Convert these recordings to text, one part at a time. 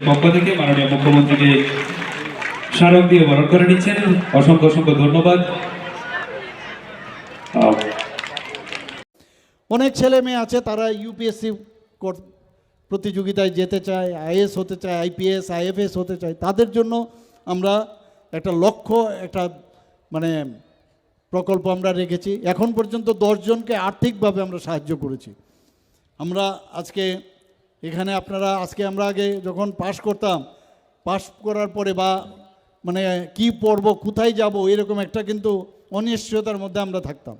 পক্ষ থেকে মাননীয় মুখ্যমন্ত্রীকে স্মারক দিয়ে বরণ করে নিচ্ছেন। অসংখ্য অসংখ্য ধন্যবাদ। অনেক ছেলে মেয়ে আছে তারা ইউপিএসসি প্রতিযোগিতায় যেতে চায়, আইএস হতে চায়, আইপিএস আইএফএস হতে চায়। তাদের জন্য আমরা একটা লক্ষ্য, একটা মানে প্রকল্প আমরা রেখেছি। এখন পর্যন্ত 10 জনকে আর্থিকভাবে আমরা সাহায্য করেছি। আমরা আজকে এখানে আপনারা আমরা আগে যখন পাস করতাম, পাস করার পরে বা মানে কি পড়ব, কোথায় যাব, এরকম একটা কিন্তু অনিশ্চয়তার মধ্যে আমরা থাকতাম।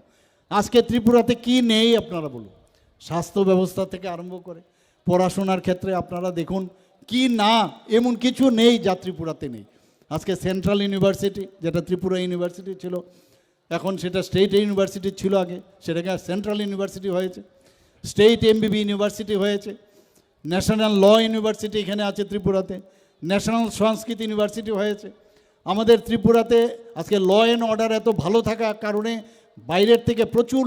আজকে ত্রিপুরাতে কি নেই আপনারা বলুন? স্বাস্থ্য ব্যবস্থা থেকে আরম্ভ করে পড়াশোনার ক্ষেত্রে আপনারা দেখুন কি না, এমন কিছু নেই যা ত্রিপুরাতে নেই। আজকে সেন্ট্রাল ইউনিভার্সিটি, যেটা ত্রিপুরা ইউনিভার্সিটি ছিল, এখন সেটা স্টেট ইউনিভার্সিটি ছিল আগে, সেটাকে সেন্ট্রাল ইউনিভার্সিটি হয়েছে। স্টেট এমবিবি ইউনিভার্সিটি হয়েছে। ন্যাশনাল ল ইউনিভার্সিটি এখানে আছে ত্রিপুরাতে। ন্যাশনাল সংস্কৃত ইউনিভার্সিটি হয়েছে। আমাদের ত্রিপুরাতে আজকে ল অ্যান্ড অর্ডার এত ভালো থাকার কারণে বাইরের থেকে প্রচুর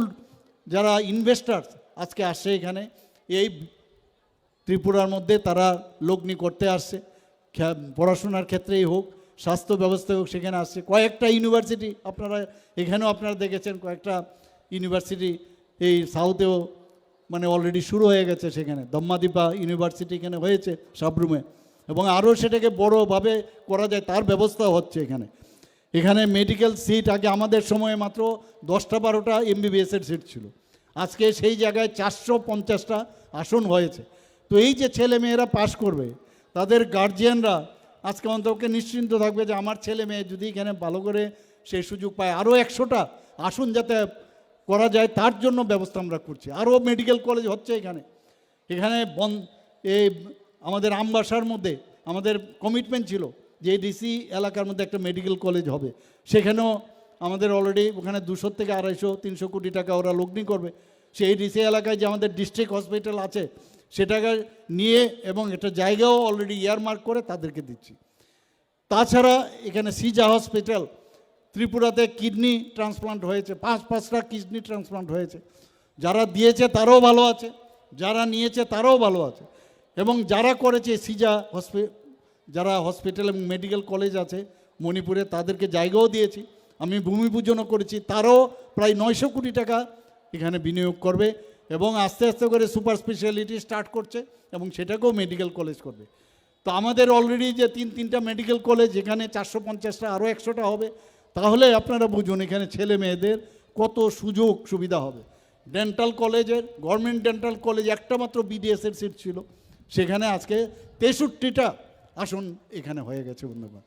যারা ইনভেস্টার্স আজকে আসছে এখানে, এই ত্রিপুরার মধ্যে তারা লগ্নি করতে আসছে। পড়াশোনার ক্ষেত্রেই হোক, স্বাস্থ্য ব্যবস্থায় হোক, সেখানে আসছে। কয়েকটা ইউনিভার্সিটি এখানেও আপনারা দেখেছেন, কয়েকটা ইউনিভার্সিটি এই সাউথেও মানে অলরেডি শুরু হয়ে গেছে। সেখানে দম্মাদিপা ইউনিভার্সিটি এখানে হয়েছে সাবরুমে, এবং আরও সেটাকে বড়োভাবে করা যায় তার ব্যবস্থা হচ্ছে এখানে। এখানে মেডিকেল সিট আগে আমাদের সময়ে মাত্র 10-12টা এমবিবিএসের সিট ছিল, আজকে সেই জায়গায় 450টা আসন হয়েছে। তো এই যে ছেলে মেয়েরা পাশ করবে, তাদের গার্জিয়ানরা আজকে অন্তত নিশ্চিন্ত থাকবে যে আমার ছেলে মেয়ে যদি এখানে ভালো করে সেই সুযোগ পায়, আরও 100টা আসন যাতে করা যায় তার জন্য ব্যবস্থা আমরা করছি। আরও মেডিকেল কলেজ হচ্ছে এখানে। এই আমাদের আমবাসার মধ্যে আমাদের কমিটমেন্ট ছিল যে ডিসি এলাকার মধ্যে একটা মেডিকেল কলেজ হবে। সেখানেও আমাদের অলরেডি ওখানে 200 থেকে 250-300 কোটি টাকা ওরা লগ্নি করবে। সেই ডিসি এলাকায় যে আমাদের ডিস্ট্রিক্ট হসপিটাল আছে সেটাকে নিয়ে এবং একটা জায়গাও অলরেডি ইয়ারমার্ক করে তাদেরকে দিচ্ছি। তাছাড়া এখানে সিজা হসপিটাল, ত্রিপুরাতে কিডনি ট্রান্সপ্লান্ট হয়েছে, 5টা কিডনি ট্রান্সপ্লান্ট হয়েছে। যারা দিয়েছে তারাও ভালো আছে, যারা নিয়েছে তারাও ভালো আছে। এবং যারা করেছে সিজা যারা হসপিটাল এবং মেডিকেল কলেজ আছে মণিপুরে, তাদেরকে জায়গাও দিয়েছি। আমি ভূমি পূজনও করেছি। তারাও প্রায় 900 কোটি টাকা এখানে বিনিয়োগ করবে এবং আস্তে আস্তে করে সুপার স্পেশালিটি স্টার্ট করছে এবং সেটাকেও মেডিকেল কলেজ করবে। তো আমাদের অলরেডি যে 3টা মেডিকেল কলেজ, এখানে 450টা, আরও 100টা হবে। তাহলে আপনারা বুঝুন এখানে ছেলে মেয়েদের কত সুযোগ সুবিধা হবে। ডেন্টাল কলেজের, গভর্নমেন্ট ডেন্টাল কলেজ একটা মাত্র বিডিএসের সিট ছিল, সেখানে আজকে 63টা আসন এখানে হয়ে গেছে বন্ধুগণ।